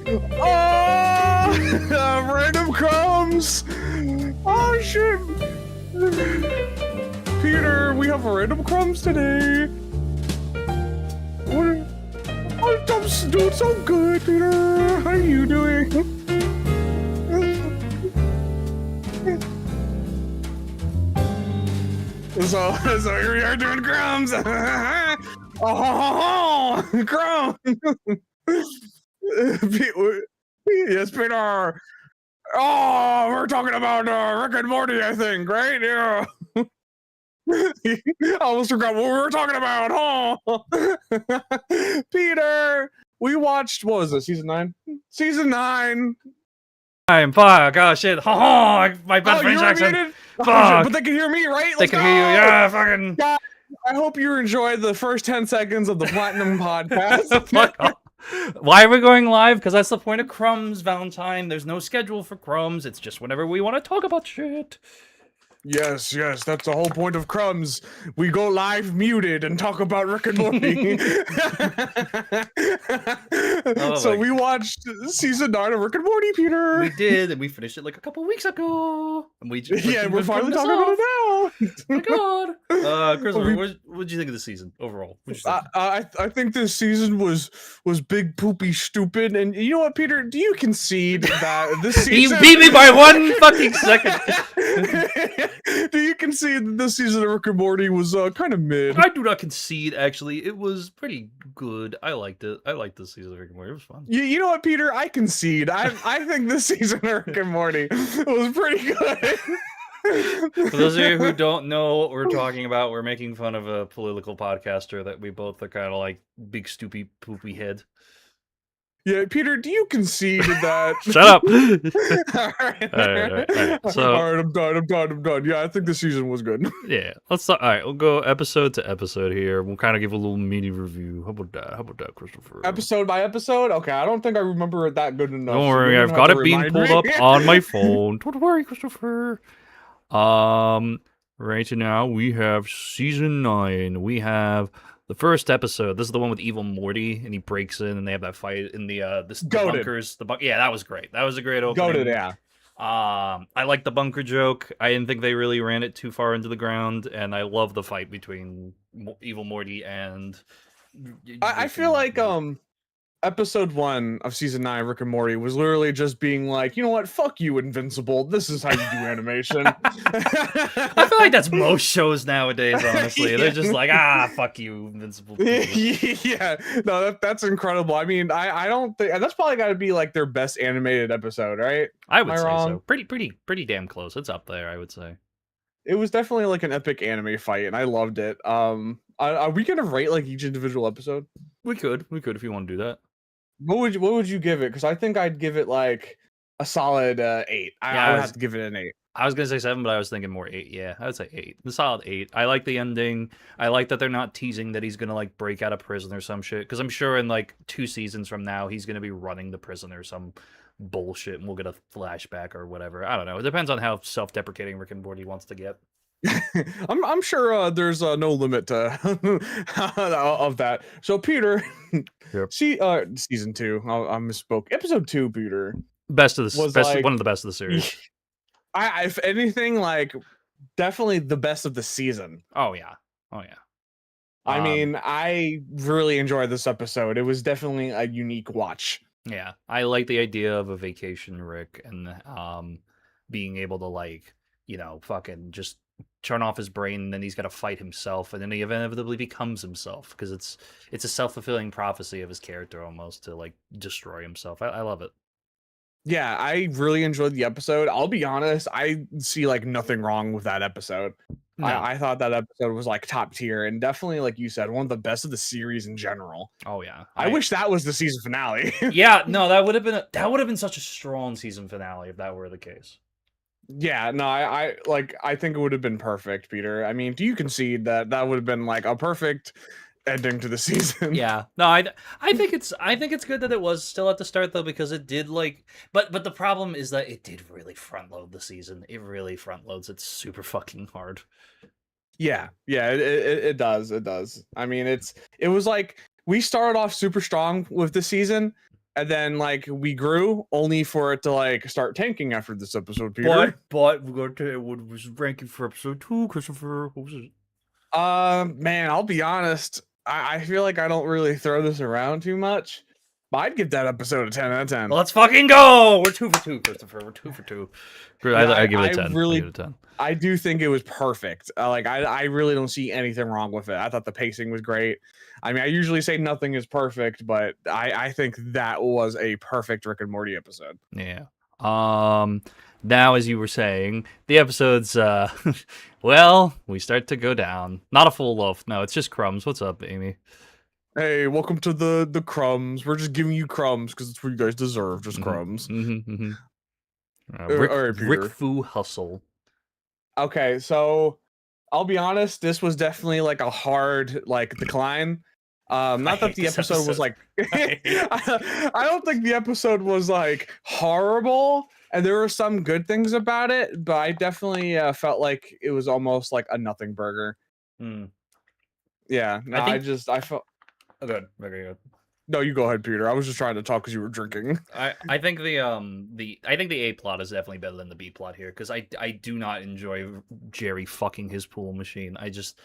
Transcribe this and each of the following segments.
Oh, random crumbs. Oh shit. Peter, we have random crumbs today. I'm doing so good, Peter. How are you doing? So here we are doing crumbs. Oh, crumbs. Yes, Peter. Oh, we're talking about Rick and Morty, I think, right? Yeah. I almost forgot what we were talking about. Oh, Peter, we watched, what was it, season 9? Season 9. I'm fuck. Oh shit. My bad French accent. Muted? Fuck. But they can hear me, right? They can hear you. Yeah, fucking. God, I hope you enjoyed the first 10 seconds of the Platinum podcast. Fuck off. Why are we going live? Because that's the point of Crumbs, Valentine. There's no schedule for Crumbs. It's just whenever we want to talk about shit. Yes, that's the whole point of Crumbs. We go live muted and talk about Rick and Morty. So we watched season 9 of Rick and Morty, Peter. We did, and we finished it like a couple weeks ago. And we just we're finally talking about it now. Oh my god. Christopher, what'd you think of the season overall? I think this season was big poopy stupid, and you know what, Peter? Do you concede that this season? You beat me by 1 fucking second. Do you concede that this season of Rick and Morty was kind of mid? I do not concede, actually. It was pretty good. I liked it. I liked this season of Rick and Morty. It was fun. You know what, Peter? I concede. I think this season of Rick and Morty was pretty good. For those of you who don't know what we're talking about, we're making fun of a political podcaster that we both are kind of like big, stupid, poopy head. Yeah, Peter, do you concede that? Shut up. All right. So, all right, I'm done. Yeah, I think the season was good. Yeah, let's start. All right, we'll go episode to episode here. We'll kind of give a little mini review. How about that, Christopher? Episode by episode? Okay, I don't think I remember it that good enough. Don't worry, I've got it being pulled up on my phone. Don't worry, Christopher. Right now we have season 9. We have the first episode. This is the one with Evil Morty, and he breaks in, and they have that fight in the bunkers. Yeah, that was great. That was a great opening. Goated, yeah. I like the bunker joke. I didn't think they really ran it too far into the ground, and I love the fight between Evil Morty and. I feel like episode 1 of season 9 Rick and Morty was literally just being like, you know what, fuck you, Invincible, this is how you do animation. I feel like that's most shows nowadays, honestly. They're just like, fuck you, Invincible. Yeah, no, that's incredible. I mean, I don't think that's probably got to be like their best animated episode, right? I would say so. Pretty damn close. It's up there, I would say. It was definitely like an epic anime fight, and I loved it. Are we gonna rate like each individual episode? We could if you want to do that. What would you give it? Because I think I'd give it like a solid 8. I would have to give it an 8. I was gonna say 7, but I was thinking more 8. Yeah, I would say 8. The solid 8. I like the ending. I like that they're not teasing that he's gonna like break out of prison or some shit. Because I'm sure in like 2 seasons from now he's gonna be running the prison or some bullshit, and we'll get a flashback or whatever. I don't know. It depends on how self-deprecating Rick and Morty wants to get. I'm sure there's no limit to of that. So Peter, yep. Season 2. I misspoke. Episode 2, Peter. Best of the like, one of the best of the series. If anything, like definitely the best of the season. Oh yeah. I mean, I really enjoyed this episode. It was definitely a unique watch. Yeah, I like the idea of a vacation Rick and being able to like, fucking just turn off his brain, and then he's got to fight himself, and then he inevitably becomes himself because it's a self-fulfilling prophecy of his character almost to like destroy himself. I love it. Yeah, I really enjoyed the episode. I'll be honest, I see like nothing wrong with that episode. No. I thought that episode was like top tier, and definitely, like you said, one of the best of the series in general. Oh yeah, I wish that was the season finale. Yeah, no, that would have been such a strong season finale if that were the case. Yeah, no, I think it would have been perfect, Peter. I mean, do you concede that would have been like a perfect ending to the season? Yeah, no, I think it's good that it was still at the start though, because it did like, but the problem is that it did really front load the season. It really front loads. It's super fucking hard. Yeah, it does. I mean, it was like we started off super strong with the season. and then like we grew only for it to like start tanking after this episode, Peter. But we're going to what was ranking for episode 2, Christopher. What was it? Man, I'll be honest. I feel like I don't really throw this around too much. But I'd give that episode a 10 out of 10. Let's fucking go! We're 2 for 2, Christopher. We're 2 for 2. I give it a 10. Really, I give it a 10. I do think it was perfect. I really don't see anything wrong with it. I thought the pacing was great. I mean, I usually say nothing is perfect, but I think that was a perfect Rick and Morty episode. Yeah. Now, as you were saying, the episodes, well, we start to go down. Not a full loaf. No, it's just Crumbs. What's up, Amy? Hey, welcome to the Crumbs. We're just giving you crumbs because it's what you guys deserve. Just crumbs. Rick Fu Hustle. Okay, so I'll be honest, this was definitely like a hard like decline. Not that the episode was like I don't think the episode was like horrible, and there were some good things about it, but I definitely felt like it was almost like a nothing burger. Yeah, no, I felt good. Very good. No, you go ahead, Peter. I was just trying to talk because you were drinking. I think the A plot is definitely better than the B plot here, because I do not enjoy Jerry fucking his pool machine.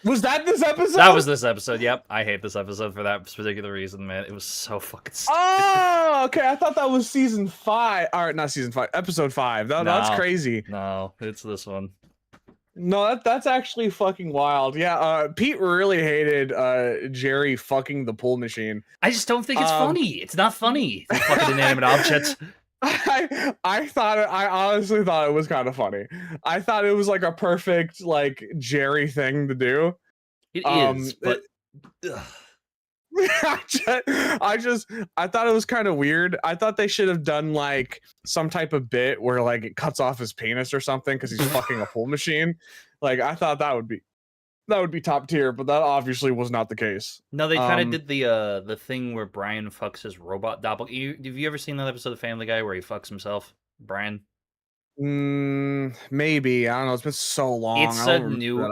Was that this episode? That was this episode. Yep, I hate this episode for that particular reason, man. It was so fucking stupid. Oh, okay. I thought that was season 5. All right, not season 5, episode 5. That's crazy. No, it's this one. No, that's actually fucking wild. Yeah, Pete really hated Jerry fucking the pool machine. I just don't think it's funny. It's not funny. The fucking inanimate objects. I honestly thought it was kind of funny. I thought it was like a perfect like Jerry thing to do. It is, but I thought it was kind of weird. I thought they should have done like some type of bit where like it cuts off his penis or something because he's fucking a pool machine. Like I thought that would be top tier, but that obviously was not the case. No, they kind of did the thing where Brian fucks his robot doppelganger. Have you ever seen that episode of Family Guy where he fucks himself, Brian? Maybe. I don't know. It's been so long. It's a newer.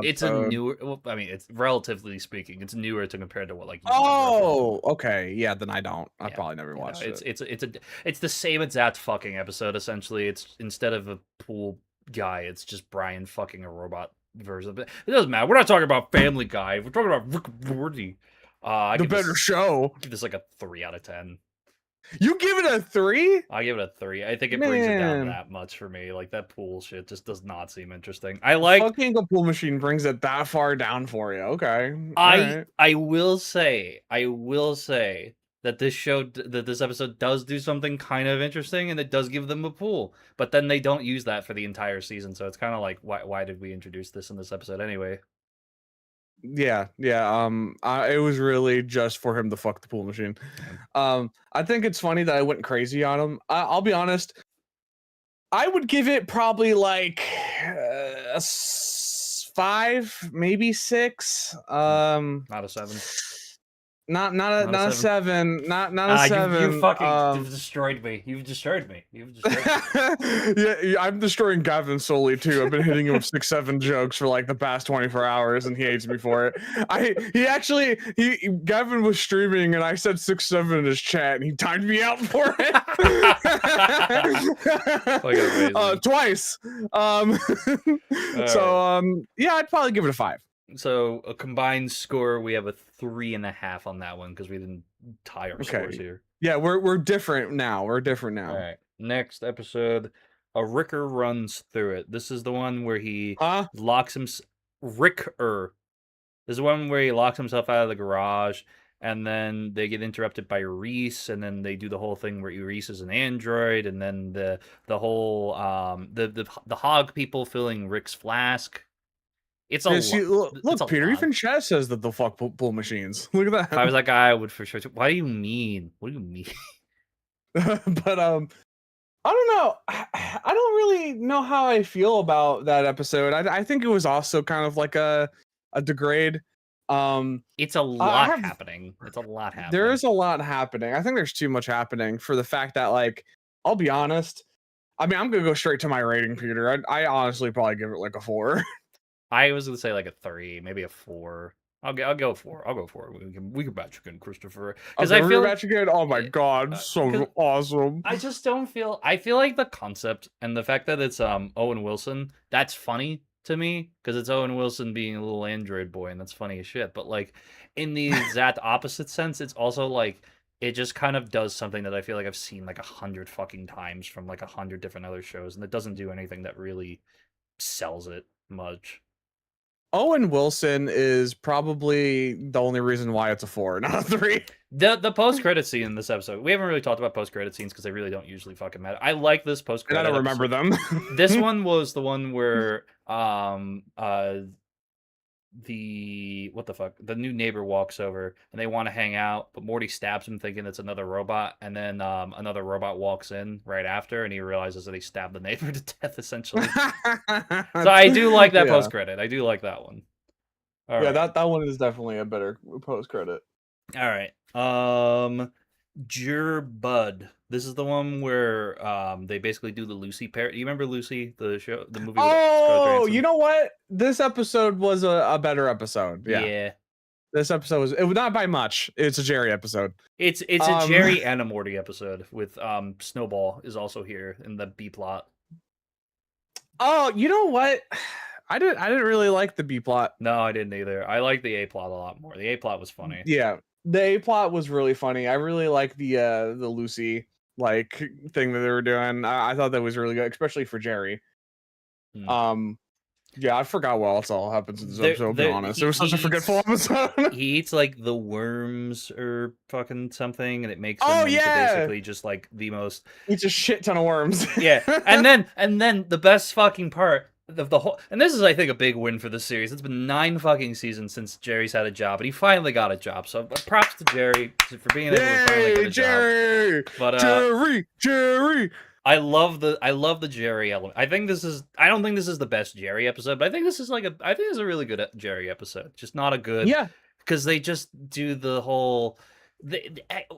Well, I mean, it's relatively speaking, it's newer to compare to what like. Oh, okay. Yeah, then I don't. I probably never watched it. It's the same exact fucking episode. Essentially, it's instead of a pool guy, it's just Brian fucking a robot version of it. It doesn't matter. We're not talking about Family Guy. We're talking about Rick and Morty. The better show. Give this like a 3 out of 10. You give it a 3? I give it a 3. I think it brings it down that much for me. Like that pool shit just does not seem interesting. I like fucking a pool machine brings it that far down for you. Okay. I will say that this episode does do something kind of interesting, and it does give them a pool. But then they don't use that for the entire season, so it's kind of like why did we introduce this in this episode anyway? Yeah. It was really just for him to fuck the pool machine. I think it's funny that I went crazy on him. I'll be honest. I would give it probably like a 5, maybe 6. Not a 7. Not a 7. Not a 7. You fucking destroyed me. You've destroyed me. Yeah, I'm destroying Gavin solely too. I've been hitting him with 6-7 jokes for like the past 24 hours, and he hates me for it. Gavin was streaming, and I said 6-7 in his chat, and he timed me out for it. Twice. Yeah, I'd probably give it a 5. So a combined score, we have a 3.5 on that one because we didn't tie our scores here. Yeah, we're different now. All right. Next episode, a Ricker runs through it. This is the one where he locks himself. Ricker. This is the one where he locks himself out of the garage, and then they get interrupted by Reese, and then they do the whole thing where Reese is an android, and then the whole the hog people filling Rick's flask. It's a look, Peter. Even chat says that the fuck pool machines. Look at that. If I was that guy, I would for sure. What do you mean? But I don't know. I don't really know how I feel about that episode. I think it was also kind of like a degrade. It's a lot happening. There is a lot happening. I think there's too much happening for the fact that, like, I'll be honest. I mean, I'm gonna go straight to my rating, Peter. I honestly probably give it like a 4. I was gonna say like a 3, maybe a 4. I'll go for it. We can match again, Christopher. Because Okay, I feel rematch again. Oh my god, 'cause so awesome. I just don't feel. I feel like the concept and the fact that it's Owen Wilson, that's funny to me because it's Owen Wilson being a little android boy, and that's funny as shit. But like in the exact opposite sense, it's also like it just kind of does something that I feel like I've seen like 100 fucking times from like 100 different other shows, and it doesn't do anything that really sells it much. Owen Wilson is probably the only reason why it's a 4, not a 3. The post credit scene in this episode, we haven't really talked about post credit scenes because they really don't usually fucking matter. I like this post And I credit don't remember episode. them. This one was the one where what the fuck, the new neighbor walks over and they want to hang out, but Morty stabs him thinking it's another robot, and then another robot walks in right after and he realizes that he stabbed the neighbor to death essentially. So I do like that Yeah. post credit. I do like that one. All Yeah, right. that one is definitely a better post credit. All right. Jur Bud. This is the one where they basically do the Lucy parody. You remember Lucy, the show, the movie with Scarlett Oh, Johansson? you know what? This episode was a better episode. Yeah. This episode was, it was not by much. It's a Jerry episode. It's a Jerry and a Morty episode with Snowball is also here in the B plot. Oh, you know what? I didn't really like the B plot. No, I didn't either. I like the A plot a lot more. The A plot was funny. Yeah, the A plot was really funny. I really like the Lucy like thing that they were doing. I thought that was really good, especially for Jerry. Yeah, I forgot what else all happens in this episode. I'll be honest, it was such a forgetful episode. He eats like the worms or fucking something, and it makes him into basically just like the most. Eats a shit ton of worms. Yeah, and then the best fucking part of the whole, and this is I think a big win for the series. It's been 9 fucking seasons since Jerry's had a job, and he finally got a job. So props to Jerry for being able to finally get a Jerry! job. But Jerry. I love the Jerry element. I don't think this is the best Jerry episode, but I think this is a really good Jerry episode. Just not a good, because they just do the whole.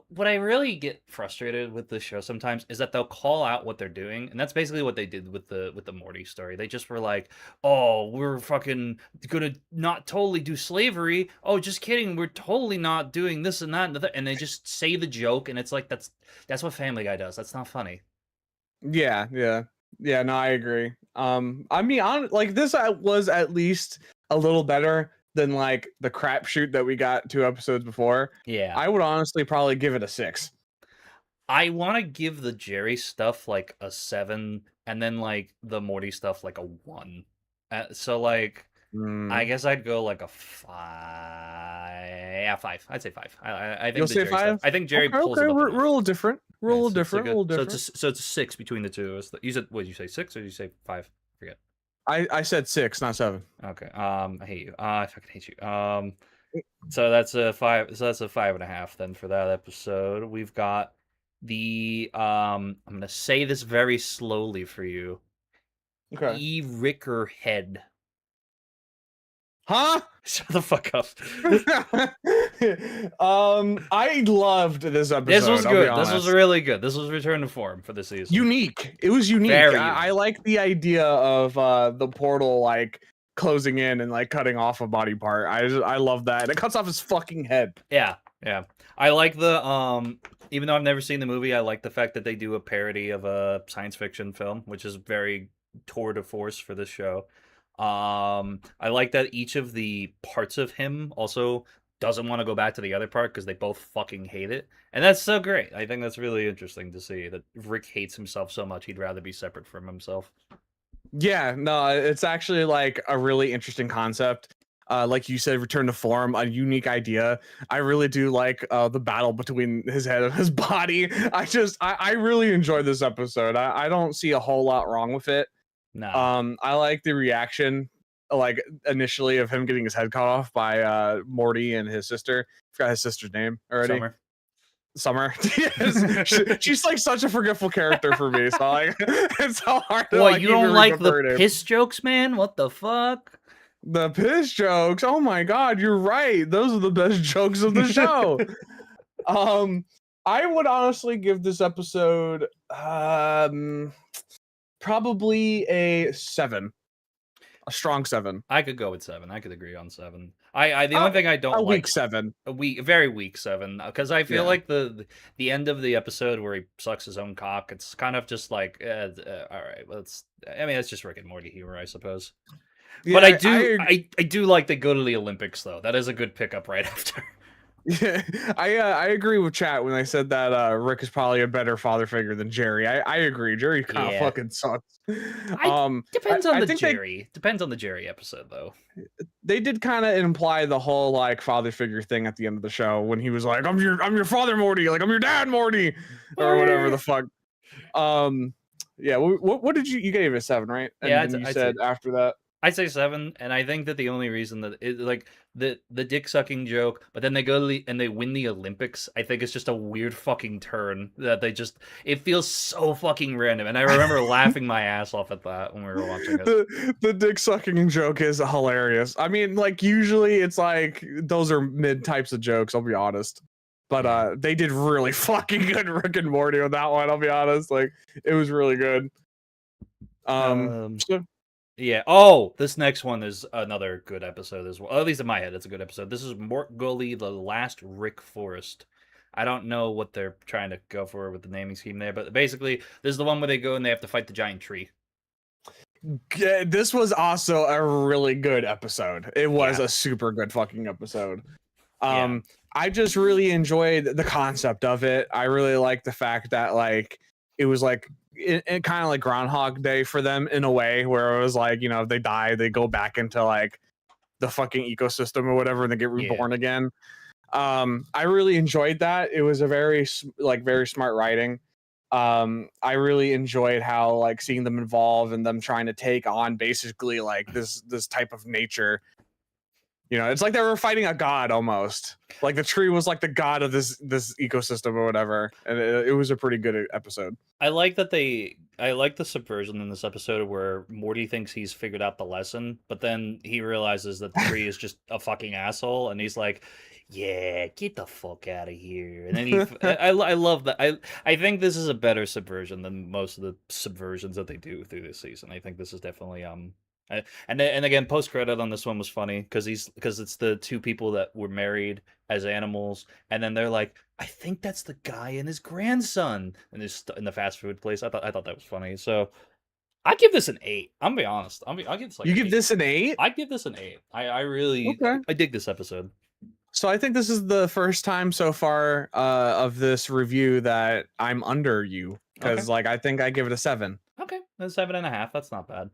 What I really get frustrated with the show sometimes is that they'll call out what they're doing, and that's basically what they did with the Morty story. They just were like, "Oh, we're fucking gonna not totally do slavery. Oh, just kidding. We're totally not doing this and that and the and they just say the joke, and it's like that's what Family Guy does. That's not funny. Yeah. No, I agree. I mean, like this was at least a little better than like the crapshoot that we got 2 episodes before. Yeah, I would honestly probably give it a 6. I want to give the Jerry stuff like a 7, and then like the Morty stuff like a 1. So like, I guess I'd go like a 5. Yeah, 5. I'd say 5. I think you'll say 5. I think Jerry pulls it up. We're a little different. We're a little different. So it's a 6 between the two. You said, what did you say, 6 or did you say 5? Forget. I said 6, not 7. Okay. I hate you. I fucking hate you. So that's a 5. So that's a 5.5 then for that episode. We've got the I'm gonna say this very slowly for you. Okay. Ricker head. Huh? Shut the fuck up. I loved this episode. This was good. This was really good. This was return to form for the season. Unique. It was unique. I like the idea of the portal like closing in and like cutting off a body part. I love that. It cuts off his fucking head. Yeah. I like the even though I've never seen the movie, I like the fact that they do a parody of a science fiction film, which is very tour de force for this show. I like that each of the parts of him also doesn't want to go back to the other part because they both fucking hate it. And that's so great. I think that's really interesting to see that Rick hates himself so much he'd rather be separate from himself. Yeah, no, it's actually like a really interesting concept. Like you said, return to form, a unique idea. I really do like the battle between his head and his body. I really enjoyed this episode. I don't see a whole lot wrong with it. No. I like the reaction, like initially of him getting his head cut off by Morty and his sister. I forgot his sister's name already. Summer. Yes. She's like such a forgetful character for me. So like, it's so hard. To, you don't like the piss jokes, man? What the fuck? The piss jokes. Oh my god, you're right. Those are the best jokes of the show. I would honestly give this episode probably a 7. A strong 7. I could go with 7. I could agree on 7. The only thing I don't a like week 7. very weak 7, because I feel Yeah. like the end of the episode where he sucks his own cock, it's kind of just like, all right, I mean, it's just Rick and Morty humor, I suppose. Yeah, But I do like they go to the Olympics though. That is a good pickup right after. Yeah, I agree with chat when I said that Rick is probably a better father figure than Jerry. I agree. Jerry kind of Yeah. fucking sucks. Depends on I the think Jerry. Depends on the Jerry episode though. they did kind of imply the whole like father figure thing at the end of the show when he was like, I'm your father, Morty, like I'm your dad, Morty, or whatever the fuck. Yeah, what did you gave it a 7, right? And Yeah, then you I'd said say, after that. I'd say 7, and I think that the only reason that it, like the dick sucking joke, but then they go to and they win the Olympics, I think it's just a weird fucking turn that they just, it feels so fucking random, and I remember laughing my ass off at that when we were watching it. The dick sucking joke is hilarious. I mean, like usually it's like those are mid types of jokes, I'll be honest. But they did really fucking good Rick and Morty on that one, I'll be honest. Like it was really good. So Yeah. Oh, this next one is another good episode as well. At least in my head, it's a good episode. This is Mort Gully, the last Rick Forest. I don't know what they're trying to go for with the naming scheme there, but basically, this is the one where they go and they have to fight the giant tree. This was also a really good episode. It was a super good fucking episode. I just really enjoyed the concept of it. I really like the fact that like it was like it kind of like Groundhog Day for them in a way, where it was like, you know, if they die, they go back into like the fucking ecosystem or whatever, and they get reborn again. I really enjoyed that. It was a very smart writing. I really enjoyed how like seeing them evolve and them trying to take on basically like this type of nature. You know, it's like they were fighting a god almost. Like the tree was like the god of this ecosystem or whatever, and it was a pretty good episode. I like the subversion in this episode where Morty thinks he's figured out the lesson, but then he realizes that the tree is just a fucking asshole, and he's like, "Yeah, get the fuck out of here." And then I love that. I think this is a better subversion than most of the subversions that they do through this season. I think this is definitely and again, post credit on this one was funny because it's the two people that were married as animals, and then they're like, I think that's the guy and his grandson, and this in the fast food place. I thought that was funny. So I give this an 8. I'm gonna be honest. I'll give this like you give this an 8. I give this an 8. I really I dig this episode. So I think this is the first time so far of this review that I'm under you, because like I think I give it a 7. Okay, that's 7.5. That's not bad.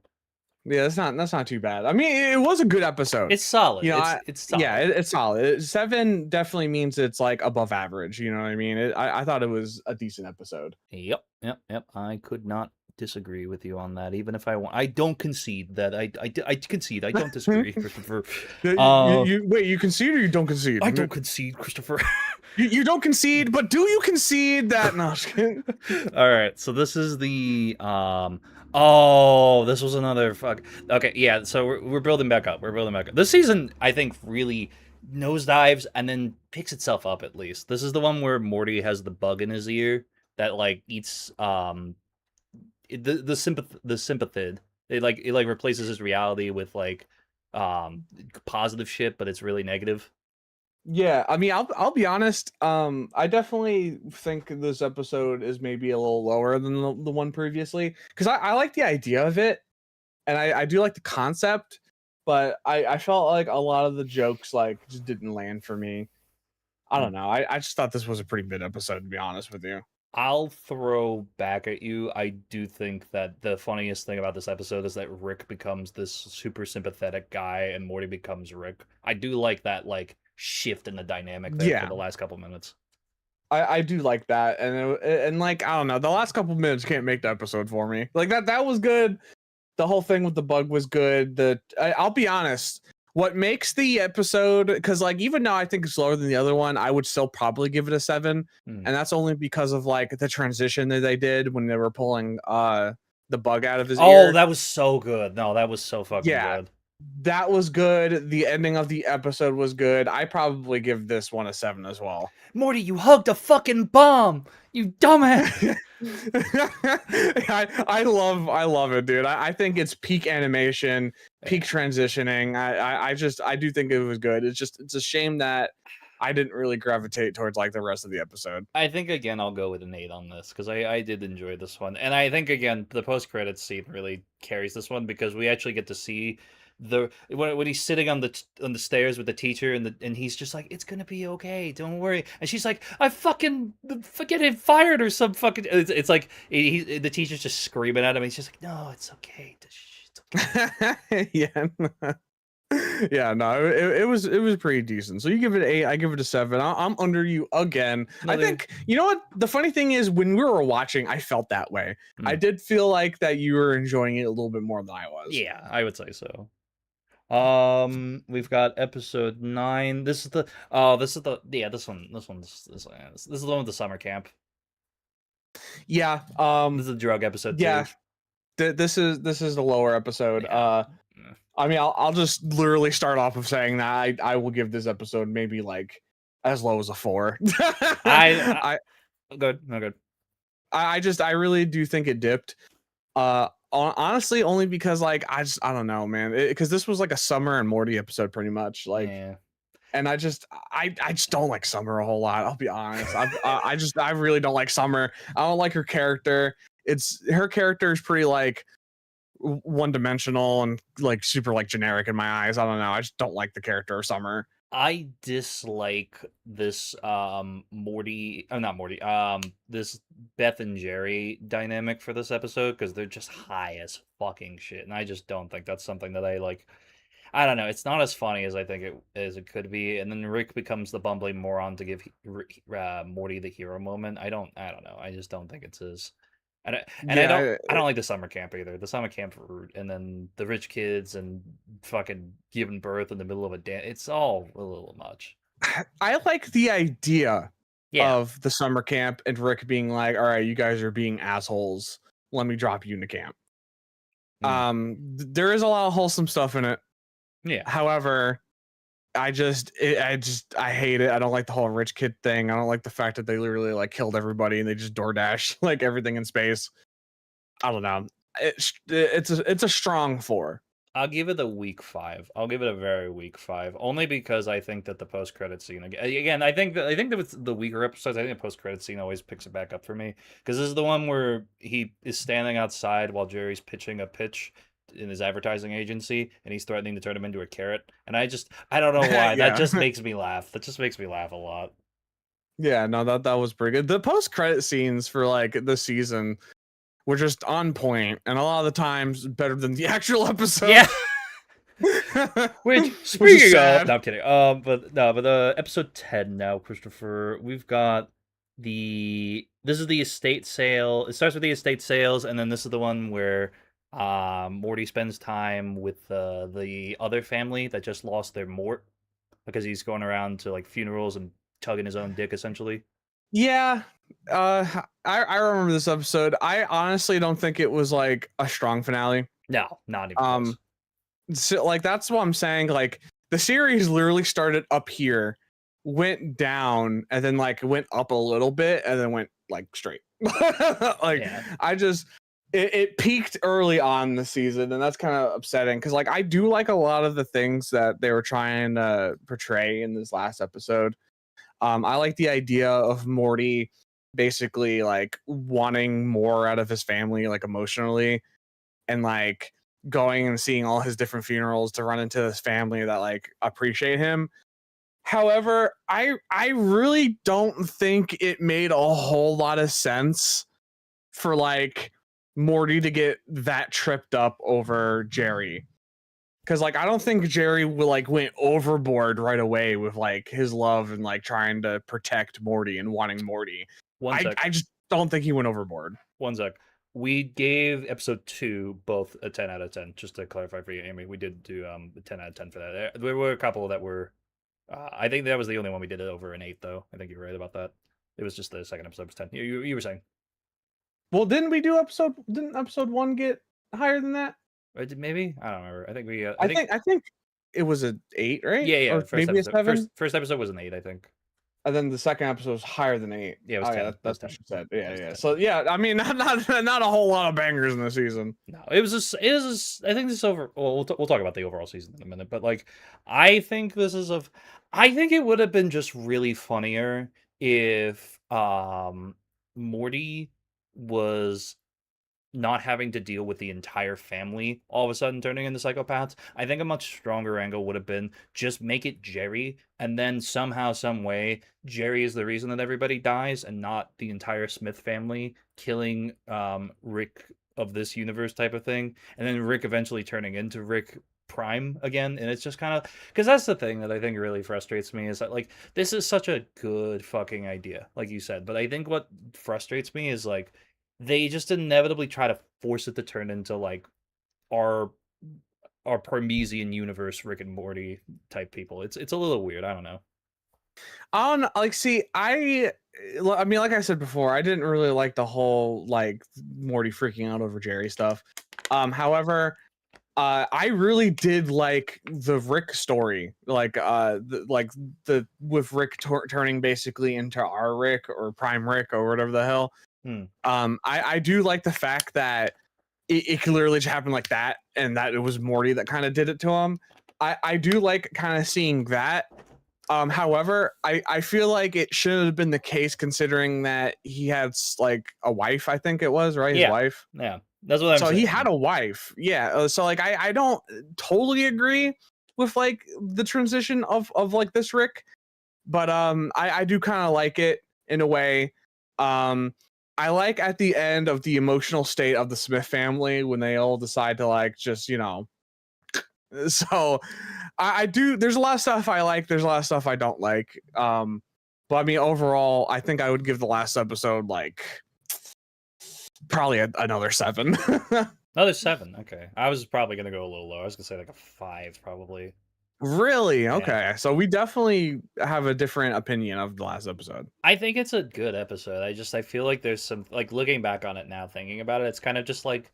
Yeah, that's not too bad. I mean, it was a good episode. It's solid. You know, it's solid. Yeah, it's solid. 7 definitely means it's like above average. You know what I mean? I thought it was a decent episode. Yep. I could not disagree with you on that. Even if I want, I don't concede that. I concede. I don't disagree, Christopher. Wait, you concede or you don't concede? I don't concede, Christopher. You don't concede, but do you concede that? No. All right. So this is the Oh, this was another fuck. Okay, yeah. So we're building back up. This season, I think, really nosedives and then picks itself up. At least this is the one where Morty has the bug in his ear that like eats the sympathid. It replaces his reality with like positive shit, but it's really negative. Yeah, I mean, I'll be honest. I definitely think this episode is maybe a little lower than the one previously, because I like the idea of it, and I do like the concept, but I felt like a lot of the jokes like just didn't land for me. I don't know. I just thought this was a pretty good episode, to be honest with you. I'll throw back at you. I do think that the funniest thing about this episode is that Rick becomes this super sympathetic guy and Morty becomes Rick. I do like that like shift in the dynamic there for the last couple minutes. I do like that, and like I don't know, the last couple minutes can't make the episode for me. Like that was good. The whole thing with the bug was good. I'll be honest. What makes the episode, because like even though I think it's lower than the other one, I would still probably give it a 7, and that's only because of like the transition that they did when they were pulling the bug out of his ear. Oh, that was so good. No, that was so fucking good. That was good. The ending of the episode was good. I probably give this one a 7 as well. Morty, you hugged a fucking bomb, you dumbass. I love it, dude. I think it's peak animation. peak transitioning. I do think it was good. It's a shame that I didn't really gravitate towards like the rest of the episode. I think again I'll go with an 8 on this because I did enjoy this one, and I think again the post credits scene really carries this one because we actually get to see when he's sitting on the stairs with the teacher and he's just like, it's gonna be okay, don't worry, and she's like, I fucking getting fired or some fucking, it's like the teacher's just screaming at him, and he's just like, no, it's okay, it's okay. Yeah. Yeah, no, it was pretty decent. So you give it an 8, I give it a 7. I'm under you again. I think, you know what, the funny thing is, when we were watching, I felt that way. I did feel like that you were enjoying it a little bit more than I was. Yeah, I would say so. We've got episode 9. This is the this is the this one this is the one with the summer camp. Yeah. This is a drug episode. Yeah. This is the lower episode. Yeah. I mean, I'll just literally start off with saying that I will give this episode maybe like as low as a 4. I good. No good. I really do think it dipped. Honestly, only because like I don't know, man, because this was like a Summer and Morty episode pretty much, like, yeah. And I just don't like Summer a whole lot, I'll be honest. I really don't like Summer. I don't like her character. Her character is pretty like one-dimensional and like super like generic in my eyes. I don't know, I just don't like the character of Summer. I dislike this Morty, not Morty, this Beth and Jerry dynamic for this episode because they're just high as fucking shit, and I just don't think that's something that I like. I don't know, it's not as funny as I think it could be, and then Rick becomes the bumbling moron to give Morty the hero moment. I don't know. I just don't think it's his. I don't like the summer camp either. The summer camp route, and then the rich kids and fucking giving birth in the middle of a dance. It's all a little much. I like the idea of the summer camp and Rick being like, all right, you guys are being assholes, let me drop you into camp. There is a lot of wholesome stuff in it. Yeah. However, I hate it. I don't like the whole rich kid thing. I don't like the fact that they literally like killed everybody and they just DoorDash like everything in space. I don't know. It's a strong 4. I'll give it a weak 5. I'll give it a very weak 5, only because I think that the post-credit scene again. I think that with the weaker episodes, I think the post-credit scene always picks it back up for me because this is the one where he is standing outside while Jerry's pitching a pitch in his advertising agency, and he's threatening to turn him into a carrot. And I don't know why. That just makes me laugh. That just makes me laugh a lot. Yeah, no, that was pretty good. The post-credit scenes for like the season were just on point, and a lot of the times better than the actual episode. Yeah. Which speaking of, no, I'm kidding. But episode 10 now, Christopher. We've got this is the estate sale. It starts with the estate sales, and then this is the one where Morty spends time with the other family that just lost their Mort because he's going around to like funerals and tugging his own dick essentially. Yeah. I remember this episode. I honestly don't think it was like a strong finale. No, not even close. So like that's what I'm saying. Like the series literally started up here, went down, and then like went up a little bit, and then went like straight. Like it peaked early on the season, and that's kind of upsetting because like I do like a lot of the things that they were trying to portray in this last episode. I like the idea of Morty basically like wanting more out of his family, like emotionally, and like going and seeing all his different funerals to run into this family that like appreciate him. However, I really don't think it made a whole lot of sense for like Morty to get that tripped up over Jerry. Because like I don't think Jerry went overboard right away with like his love and like trying to protect Morty and wanting Morty. I just don't think he went overboard. One sec. We gave episode 2 both a 10 out of 10. Just to clarify for you, Amy, we did do a 10 out of 10 for that. There were a couple that were. I think that was the only one we did it over an 8, though. I think you're right about that. It was just the second episode was 10. You were saying. Well, didn't episode 1 get higher than that? Maybe, I don't remember. I think we. I think it was an 8, right? Yeah. Or maybe a 7. First episode was an 8, I think. And then the second episode was higher than 8. Yeah, it was Oh 10. yeah, It was that's 10. what she said. It Yeah, was yeah. 10. So yeah, I mean, not a whole lot of bangers in the season. No, it was just I think this is over. Well, we'll talk about the overall season in a minute, but like, I think this is of. I think it would have been just really funnier if Morty was not having to deal with the entire family all of a sudden turning into psychopaths. I think a much stronger angle would have been just make it Jerry, and then somehow, some way, Jerry is the reason that everybody dies, and not the entire Smith family killing Rick of this universe type of thing, and then Rick eventually turning into Rick Prime again. And it's just kind of because that's the thing that I think really frustrates me is that like this is such a good fucking idea, like you said, but I think what frustrates me is like they just inevitably try to force it to turn into like our our Parmesian universe Rick and Morty type people. It's a little weird. I don't know. Like, see, I mean, like I said before, I didn't really like the whole like Morty freaking out over Jerry stuff. However, I really did like the Rick story, like the with Rick turning basically into our Rick or Prime Rick or whatever the hell. I do like the fact that it could literally just happen like that, and that it was Morty that kind of did it to him. I do like kind of seeing that. However, I feel like it should have been the case considering that he had like a wife, I think it was, right? His wife. Yeah. That's what I'm saying. So he had a wife. Yeah. So like I don't totally agree with like the transition of like this Rick, but I do kind of like it in a way. I like at the end of the emotional state of the Smith family when they all decide to like just, so I do. There's a lot of stuff I like. There's a lot of stuff I don't like. But I mean, overall, I think I would give the last episode like probably another 7. Another 7. Okay, I was probably gonna go a little low. I was gonna say like a 5, probably. Really? Okay. So we definitely have a different opinion of the last episode. I think it's a good episode. I feel like there's some like looking back on it now, thinking about it, it's kind of just like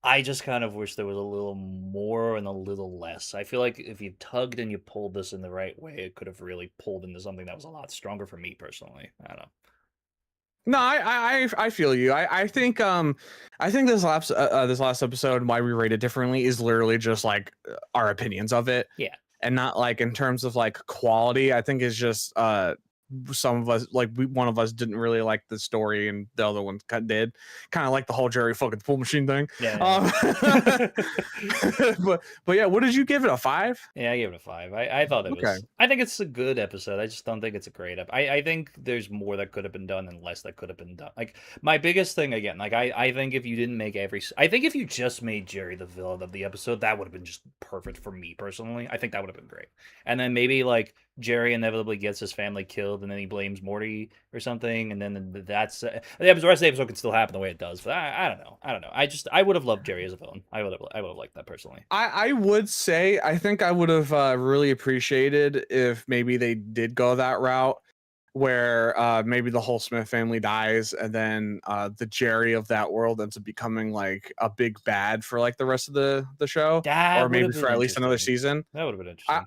I just kind of wish there was a little more and a little less. I feel like if you tugged and you pulled this in the right way, it could have really pulled into something that was a lot stronger for me personally. I don't know. No, I feel you. I think this last episode, why we rate it differently, is literally just like our opinions of it. Yeah. And not like in terms of like quality. I think it's just some of us like one of us didn't really like the story and the other one did, kind of like the whole Jerry fucking pool machine thing. But yeah, what did you give it, a 5? Yeah, I gave it a 5. I thought it was I think it's a good episode. I just don't think it's a great I think there's more that could have been done and less that could have been done. Like my biggest thing again, like I think if you didn't make I think if you just made Jerry the villain of the episode, that would have been just perfect for me personally. I think that would have been great. And then maybe like Jerry inevitably gets his family killed, and then he blames Morty or something, and then that's the rest of the episode can still happen the way it does. But I don't know. I would have loved Jerry as a villain. I would have liked that personally. I would say I think I would have really appreciated if maybe they did go that route, where maybe the whole Smith family dies, and then the Jerry of that world ends up becoming like a big bad for like the rest of the show, or maybe for at least another season. That would have been interesting.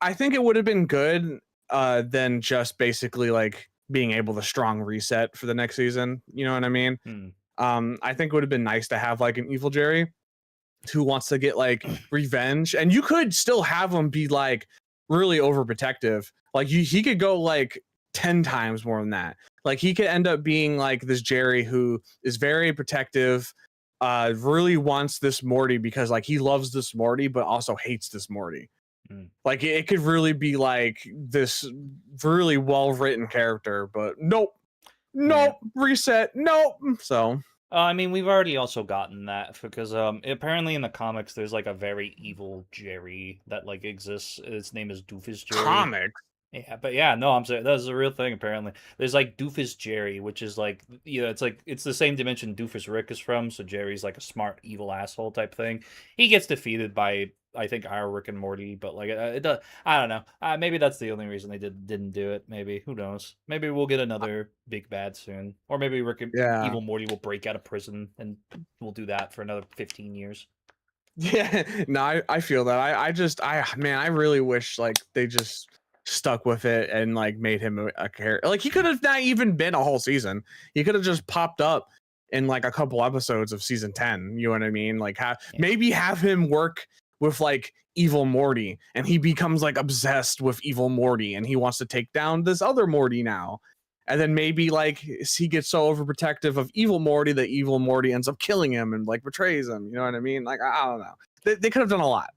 I think it would have been good than just basically like being able to strong reset for the next season. You know what I mean? I think it would have been nice to have like an evil Jerry who wants to get like revenge, and you could still have him be like really overprotective. Like he could go like 10 times more than that. Like he could end up being like this Jerry who is very protective, really wants this Morty because like he loves this Morty, but also hates this Morty. Like it could really be like this really well-written character, but nope, reset, nope. So I mean, we've already also gotten that because apparently in the comics there's like a very evil Jerry that like exists. His name is Doofus Jerry. Comics. Yeah, but yeah, no, I'm saying that's a real thing. Apparently, there's like Doofus Jerry, which is like it's the same dimension Doofus Rick is from. So Jerry's like a smart evil asshole type thing. He gets defeated by I think our Rick and Morty, but like it does. I don't know. Maybe that's the only reason they didn't do it. Maybe who knows? Maybe we'll get another big bad soon, or maybe Rick and Evil Morty will break out of prison and we'll do that for another 15 years. Yeah, no, I feel that. I really wish like they just stuck with it and like made him a character. Like he could have not even been a whole season. He could have just popped up in like a couple episodes of season 10. You know what I mean? Like maybe have him work with like evil Morty, and he becomes like obsessed with evil Morty, and he wants to take down this other Morty now. And then maybe like he gets so overprotective of evil Morty that evil Morty ends up killing him and like betrays him. You know what I mean? Like I don't know. They could have done a lot.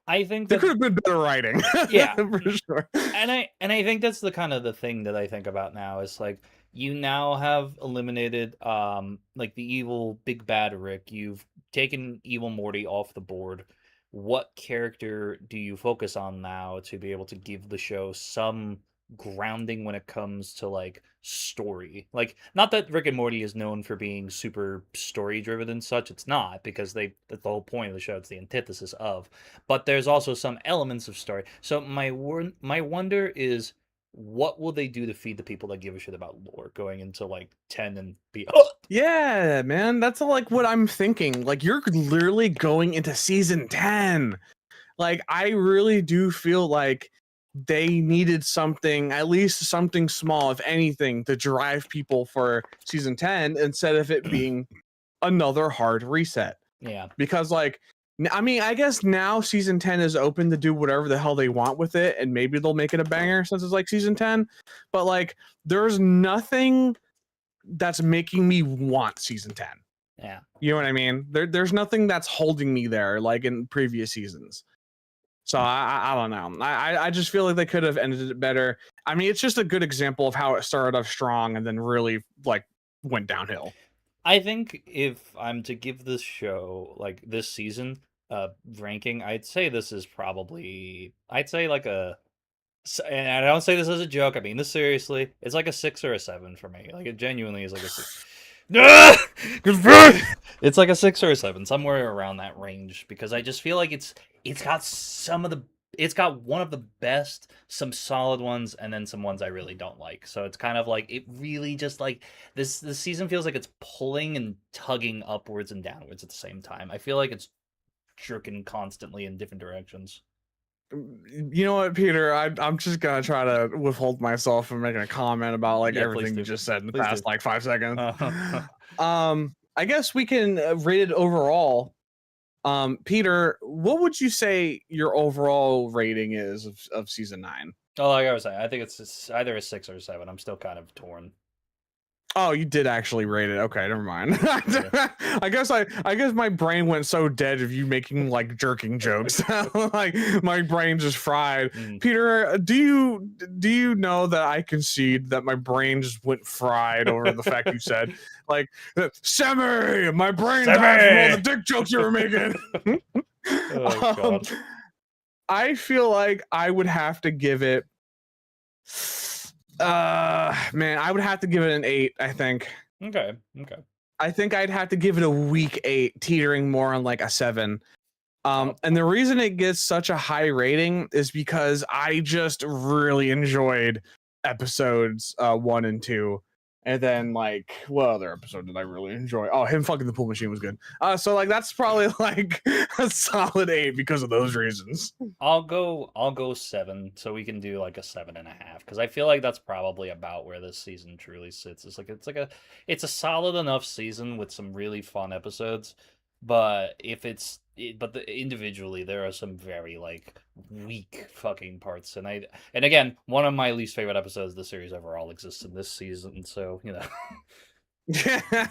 I think there could have been better writing. Yeah, for sure. And I think that's the kind of the thing that I think about now is like you now have eliminated like the evil big bad Rick. You've taken evil Morty off the board. What character do you focus on now to be able to give the show some grounding when it comes to like story? Like, not that Rick and Morty is known for being super story driven and such, it's not, because that's the whole point of the show, it's the antithesis of, but there's also some elements of story. So my wonder is, what will they do to feed the people that give a shit about lore going into like 10 and beyond? Yeah, man, that's like what I'm thinking. Like you're literally going into season 10. Like I really do feel like they needed something, at least something small, if anything, to drive people for season 10 instead of it being another hard reset. Yeah. Because like, I mean, I guess now season 10 is open to do whatever the hell they want with it, and maybe they'll make it a banger since it's like season 10. But like, there's nothing that's making me want season 10. Yeah. You know what I mean? There's nothing that's holding me there like in previous seasons. So I don't know. I just feel like they could have ended it better. I mean, it's just a good example of how it started off strong and then really like went downhill. I think if I'm to give this show like this season ranking, I'd say this is probably, I'd say like a, and I don't say this as a joke, I mean this seriously, it's like a 6 or a 7 for me. Like it genuinely is like a 6. It's like a 6 or a 7, somewhere around that range, because I just feel like it's got one of the best, some solid ones, and then some ones I really don't like. So it's kind of like, it really just like this season feels like it's pulling and tugging upwards and downwards at the same time. I feel like it's jerking constantly in different directions. You know what, Peter? I'm just gonna try to withhold myself from making a comment about like everything you just said in the past like 5 seconds. I guess we can rate it overall. Peter, what would you say your overall rating is of season 9? Oh, like I was saying, I think it's either a 6 or a 7. I'm still kind of torn. Oh, you did actually rate it. Okay, never mind. I guess my brain went so dead of you making like jerking jokes. Like my brain just fried. Peter, do you know that I concede that my brain just went fried over the fact you said like Sammy, my brain died from all the dick jokes you were making. Oh, God. I feel like I would have to give it man, I would have to give it an 8, I think. Okay. I think I'd have to give it a weak 8, teetering more on like a 7. And the reason it gets such a high rating is because I just really enjoyed episodes 1 and 2. And then like, what other episode did I really enjoy? Oh, him fucking the pool machine was good. So like that's probably like a solid 8 because of those reasons. I'll go 7, so we can do like a 7.5, because I feel like that's probably about where this season truly sits. It's a solid enough season with some really fun episodes, but individually there are some very like weak fucking parts, and again, one of my least favorite episodes of the series overall exists in this season, so you know. Yeah,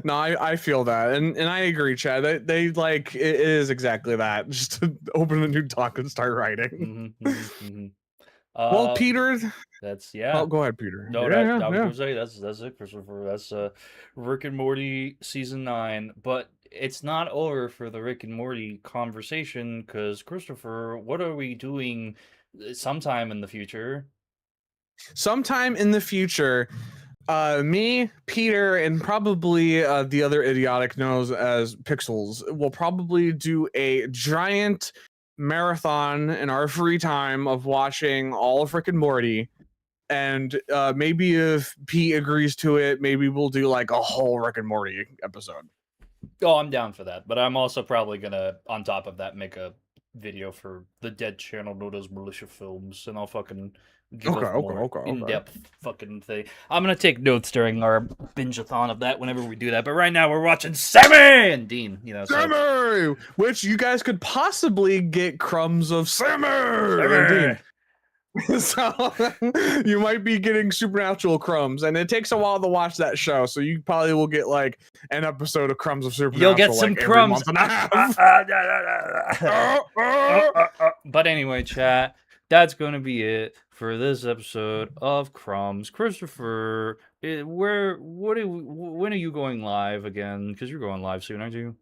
no, I feel that, and I agree, Chad. They like it is exactly that. Just to open a new doc and start writing. Well, Peter, that's yeah. Oh, go ahead, Peter. No, I was gonna say that's it, Christopher. That's Rick and Morty season 9, but it's not over for the Rick and Morty conversation, because Christopher, what are we doing sometime in the future? Sometime in the future, me, Peter, and probably the other idiotic known as Pixels will probably do a giant marathon in our free time of watching all of Rick and Morty. And maybe if Pete agrees to it, maybe we'll do like a whole Rick and Morty episode. Oh, I'm down for that. But I'm also probably gonna, on top of that, make a video for the dead channel known as Militia Films, and I'll fucking give us more in-depth fucking thing. I'm gonna take notes during our binge-a-thon of that whenever we do that. But right now we're watching Sammy and Dean. You know, Sammy, which you guys could possibly get crumbs of Sammy and Dean. So you might be getting supernatural crumbs, and it takes a while to watch that show. So you probably will get like an episode of Crumbs of Supernatural. You'll get some like, crumbs. Every month and a half. But anyway, chat, that's going to be it for this episode of Crumbs. Christopher, when are you going live again? Because you're going live soon, aren't you?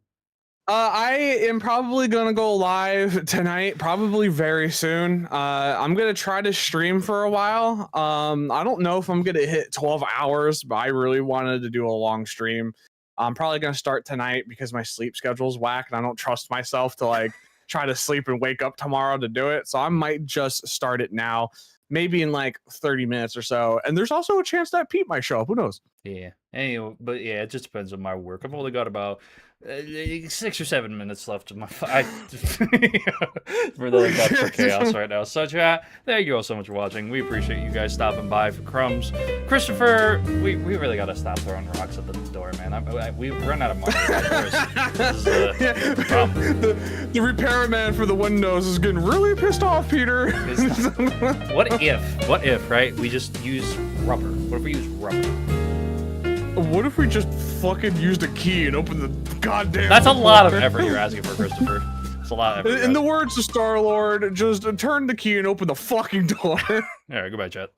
I am probably gonna go live tonight, probably very soon. I'm gonna try to stream for a while. I don't know if I'm gonna hit 12 hours, but I really wanted to do a long stream. I'm probably gonna start tonight because my sleep schedule's whack and I don't trust myself to like try to sleep and wake up tomorrow to do it. So I might just start it now, maybe in like 30 minutes or so. And there's also a chance that Pete might show up. Who knows? Yeah. Anyway, but yeah, it just depends on my work. I've only got about 6 or 7 minutes left of my for chaos right now. So chat, thank you all so much for watching. We appreciate you guys stopping by for Crumbs. Christopher, we really gotta stop throwing rocks at the door, man. We've run out of money. The repairman for the windows is getting really pissed off, Peter. What if, right? We just use rubber. What if we use rubber? What if we just fucking used a key and opened the goddamn That's a lot of effort you're asking for, Christopher. It's a lot of effort. In the words of Star-Lord, just turn the key and open the fucking door. Alright, goodbye, chat.